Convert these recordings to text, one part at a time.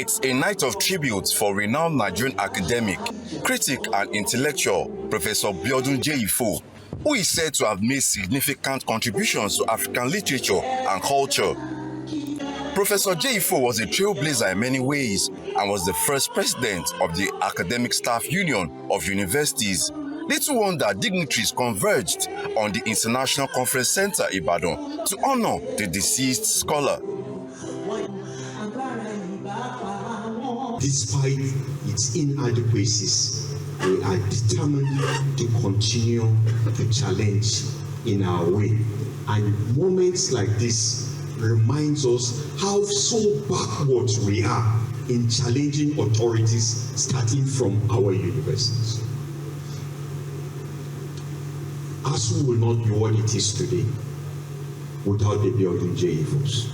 It's a night of tribute for renowned Nigerian academic, critic and intellectual Professor Biodun Jeyifo, who is said to have made significant contributions to African literature and culture. Professor Jeyifo was a trailblazer in many ways and was the first president of the Academic Staff Union of Universities. Little wonder dignitaries converged on the International Conference Center Ibadan to honor the deceased scholar. Despite its inadequacies, we are determined to continue to challenge in our way. And moments like this reminds us how so backwards we are in challenging authorities starting from our universities. ASU will not be what it is today without the Biodun Jeyifos.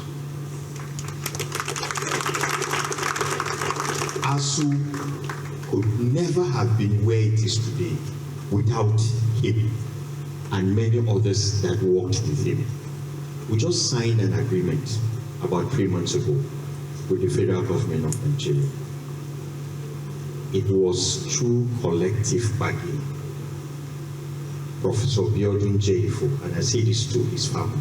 ASU could never have been where it is today without him and many others that worked with him. We just signed an agreement about 3 months ago with the federal government of Nigeria. It was through collective bargaining. Professor Biodun Jeyifo, and I say this to his family,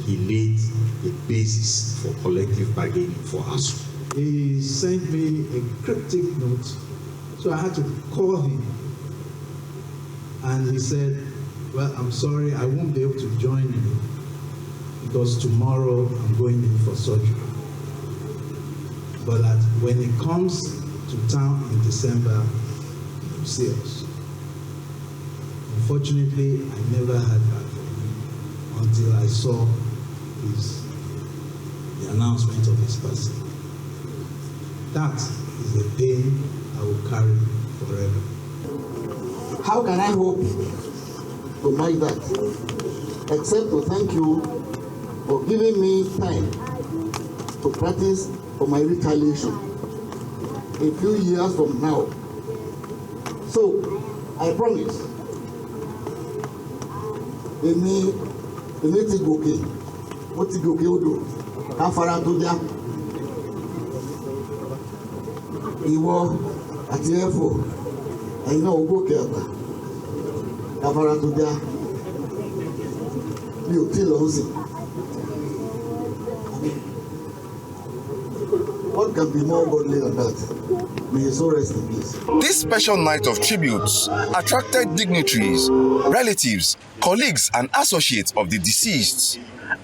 he laid the basis for collective bargaining for us. He sent me a cryptic note, so I had to call him. And he said, well, I'm sorry, I won't be able to join you because tomorrow I'm going in for surgery. But that when he comes to town in December, he'll see us. Unfortunately, I never heard back from him until I saw the announcement of his passing. That is a pain I will carry forever. How can I hope to make that except to thank you for giving me time to practice for my retaliation a few years from now. So I promise. Èmi ti gòkè, ó ti gòkè odò, ká fara tó já. Ìwọ àti Jeyifo, ẹ̀yin náà ó gòkè àgbà, ká fara tó já. Mi ò tí lọ sí. What can be more godly than that? May his soul rest in peace. This special night of tributes attracted dignitaries, relatives, colleagues and associates of the deceased.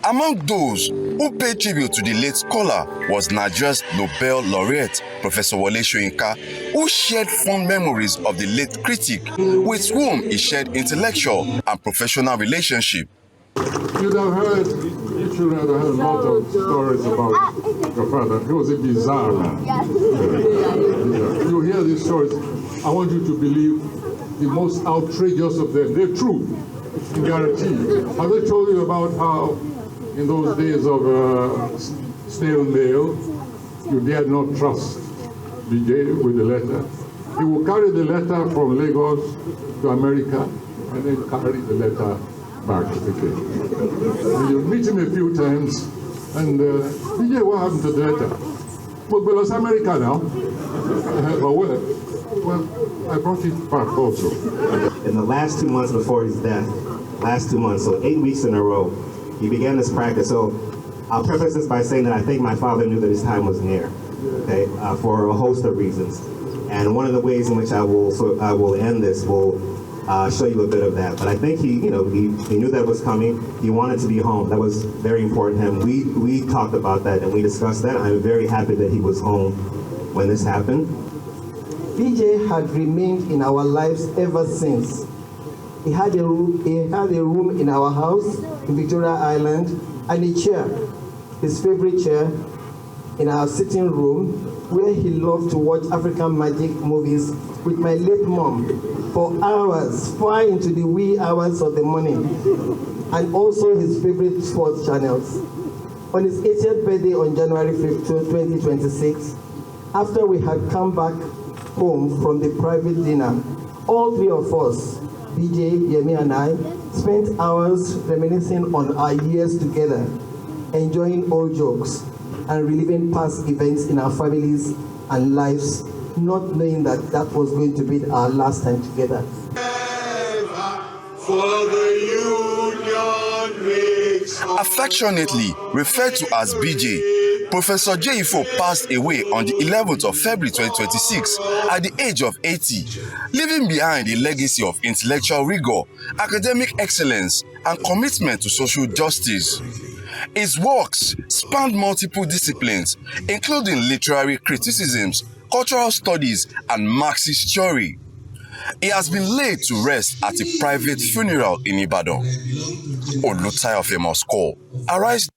Among those who paid tribute to the late scholar was Nigeria's Nobel laureate, Professor Wole Soyinka, who shared fond memories of the late critic, with whom he shared intellectual and professional relationship. You should have heard a lot of stories about your father. He was a bizarre man. You hear these stories, I want you to believe the most outrageous of them. They're true, I guarantee you. Have I told you about how in those days of snail mail, you dared not trust BJ with the letter? He would carry the letter from Lagos to America and then carry the letter back again. And you meet him a few times, and BJ, what happened to the letter? Well, we lost America now. Well, I brought it back also. In the last 2 months before his death, so 8 weeks in a row, he began this practice. So I'll preface this by saying that I think my father knew that his time was near, okay, for a host of reasons. And one of the ways in which I will end this will show you a bit of that. But I think he knew that it was coming. He wanted to be home. That was very important to him. We talked about that and we discussed that. I'm very happy that he was home when this happened. BJ had remained in our lives ever since. He had a room in our house in Victoria Island and a chair, his favorite chair, in our sitting room where he loved to watch African magic movies with my late mom for hours, far into the wee hours of the morning, and also his favorite sports channels. On his 80th birthday on January 5th, 2026, after we had come back home from the private dinner, all three of us, BJ, Yemi and I, spent hours reminiscing on our years together, enjoying old jokes. and reliving past events in our families and lives, not knowing that that was going to be our last time together. Affectionately referred to as BJ, Professor Jeyifo passed away on the 11th of February 2026 at the age of 80, leaving behind a legacy of intellectual rigor, academic excellence, and commitment to social justice. His works spanned multiple disciplines, including literary criticisms, cultural studies, and Marxist theory. He has been laid to rest at a private funeral in Ibadan. Olutayo Famous Call. Arise.